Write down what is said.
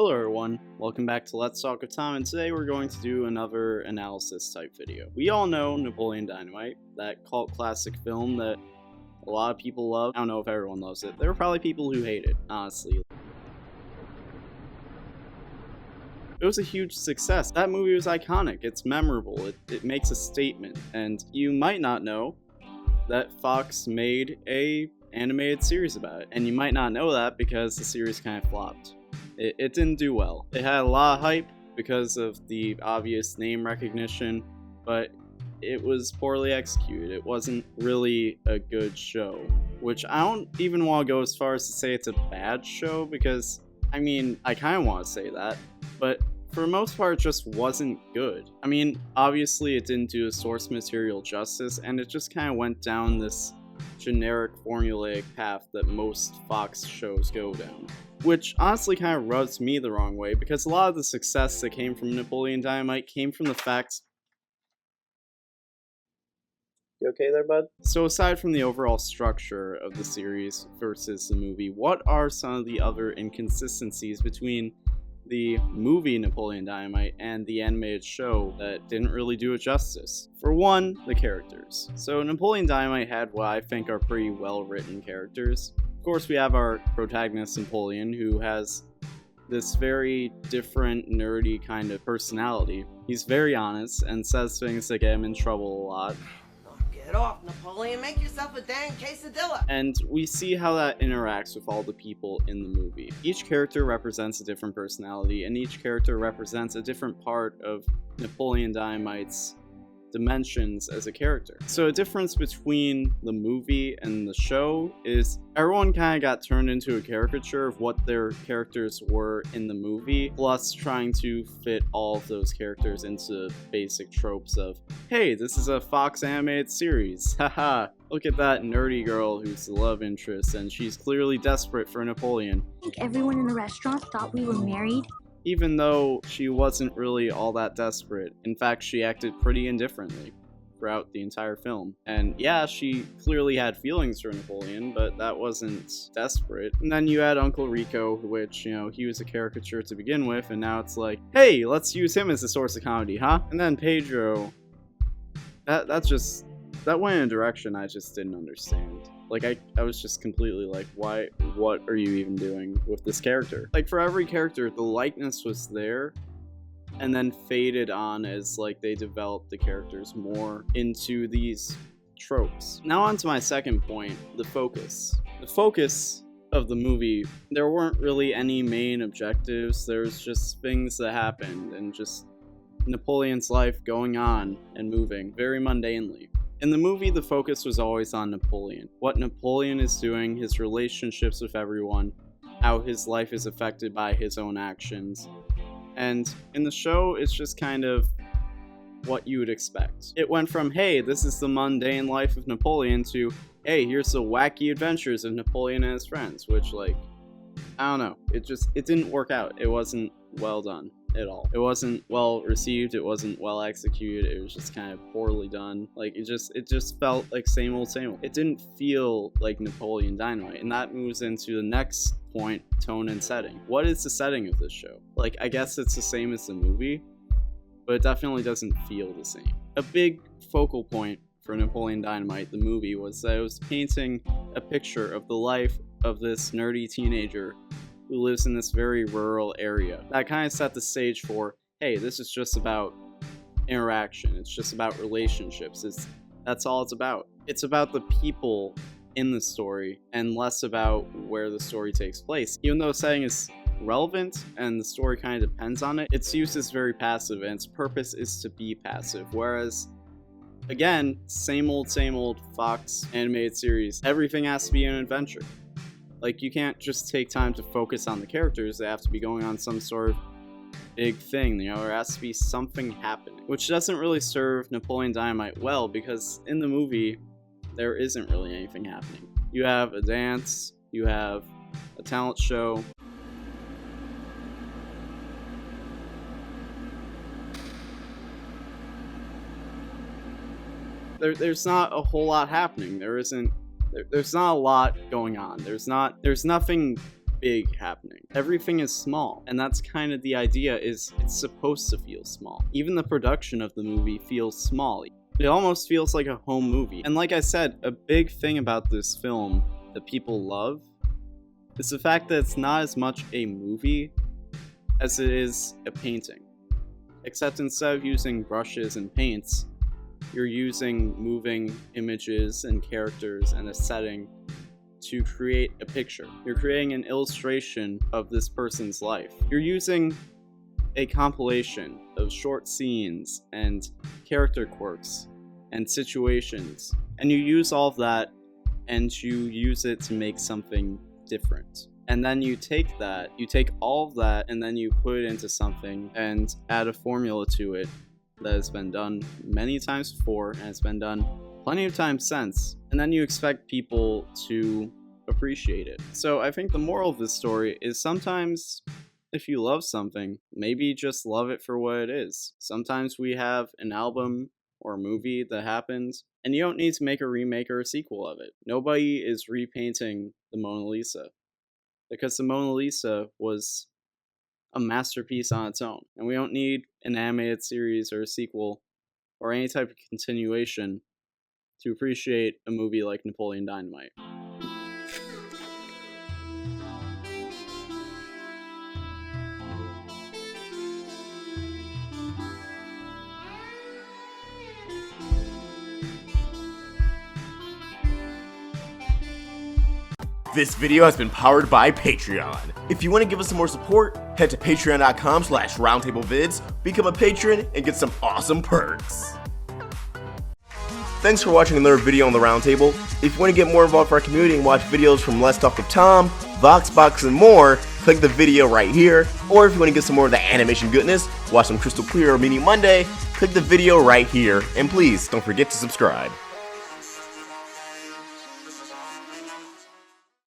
Hello everyone, welcome back to Let's Talk with Tom, and today we're going to do another analysis type video. We all know Napoleon Dynamite, that cult classic film that a lot of people love. I don't know if everyone loves it. There are probably people who hate it, honestly. It was a huge success. That movie was iconic, it's memorable, it makes a statement, and you might not know that Fox made a animated series about it, and you might not know that because the series kind of flopped. It didn't do well. It had a lot of hype because of the obvious name recognition, but it was poorly executed. It wasn't really a good show, which I don't even want to go as far as to say it's a bad show, because, I mean, I kind of want to say that, but for the most part, it just wasn't good. I mean, obviously it didn't do the source material justice, and it just kind of went down this generic formulaic path that most Fox shows go down, which honestly kind of rubs me the wrong way, because a lot of the success that came from Napoleon Dynamite came from the fact... You okay there, bud? So aside from the overall structure of the series versus the movie, what are some of the other inconsistencies between the movie Napoleon Dynamite and the animated show that didn't really do it justice? For one, the characters. So Napoleon Dynamite had what I think are pretty well-written characters. Of course, we have our protagonist Napoleon, who has this very different, nerdy kind of personality. He's very honest and says things that get him in trouble a lot. Get off, Napoleon. Make yourself a dang quesadilla. And we see how that interacts with all the people in the movie. Each character represents a different personality, and each character represents a different part of Napoleon Dynamite's dimensions as a character. So a difference between the movie and the show is everyone kind of got turned into a caricature of what their characters were in the movie, plus trying to fit all of those characters into basic tropes of, hey, this is a Fox animated series, haha, look at that nerdy girl who's the love interest and she's clearly desperate for Napoleon. I think everyone in the restaurant thought we were married. Even though she wasn't really all that desperate. In fact, she acted pretty indifferently throughout the entire film. And yeah, she clearly had feelings for Napoleon, but that wasn't desperate. And then you had Uncle Rico, which, you know, he was a caricature to begin with, and now it's like, hey, let's use him as a source of comedy, huh? And then Pedro, that went in a direction I just didn't understand. Like, I was just completely like, what are you even doing with this character? Like, for every character, the likeness was there, and then faded on as, like, they developed the characters more into these tropes. Now on to my second point, the focus. The focus of the movie, there weren't really any main objectives, there's just things that happened, and just Napoleon's life going on and moving, very mundanely. In the movie, the focus was always on Napoleon. What Napoleon is doing, his relationships with everyone, how his life is affected by his own actions. And in the show, it's just kind of what you would expect. It went from, hey, this is the mundane life of Napoleon, to, hey, here's the wacky adventures of Napoleon and his friends, which, like, I don't know. It didn't work out. It wasn't well done at all. It wasn't well received, it wasn't well executed, it was just kind of poorly done. Like, it just felt like same old. It didn't feel like Napoleon Dynamite, and that moves into the next point, tone and setting. What is the setting of this show? Like, I guess it's the same as the movie, but it definitely doesn't feel the same. A big focal point for Napoleon Dynamite, the movie, was that it was painting a picture of the life of this nerdy teenager who lives in this very rural area. That kind of set the stage for, hey, this is just about interaction, it's just about relationships, that's all it's about. It's about the people in the story, and less about where the story takes place. Even though the setting is relevant, and the story kind of depends on it, its use is very passive, and its purpose is to be passive, whereas, again, same old Fox animated series, everything has to be an adventure. Like, you can't just take time to focus on the characters, they have to be going on some sort of big thing, you know, there has to be something happening. Which doesn't really serve Napoleon Dynamite well, because in the movie, there isn't really anything happening. You have a dance, you have a talent show. There's not a whole lot happening, there's not a lot going on. There's nothing big happening. Everything is small, and that's kind of the idea, is it's supposed to feel small. Even the production of the movie feels small. It almost feels like a home movie. And like I said, a big thing about this film that people love is the fact that it's not as much a movie as it is a painting. Except instead of using brushes and paints, you're using moving images and characters and a setting to create a picture. You're creating an illustration of this person's life. You're using a compilation of short scenes and character quirks and situations, and you use all of that and you use it to make something different. And then you take all of that and then you put it into something and add a formula to it that has been done many times before and has been done plenty of times since, and then you expect people to appreciate it. So I think the moral of this story is sometimes if you love something, maybe just love it for what it is. Sometimes we have an album or a movie that happens, and you don't need to make a remake or a sequel of it. Nobody is repainting the Mona Lisa, because the Mona Lisa was a masterpiece on its own, and we don't need an animated series or a sequel or any type of continuation to appreciate a movie like Napoleon Dynamite. This video has been powered by Patreon. If you want to give us some more support, head to patreon.com/roundtablevids, become a patron, and get some awesome perks. Thanks for watching another video on the Roundtable. If you want to get more involved with our community and watch videos from Let's Talk with Tom, Voxbox, and more, click the video right here. Or if you want to get some more of the animation goodness, watch some Crystal Clear or Meeting Monday, click the video right here. And please, don't forget to subscribe.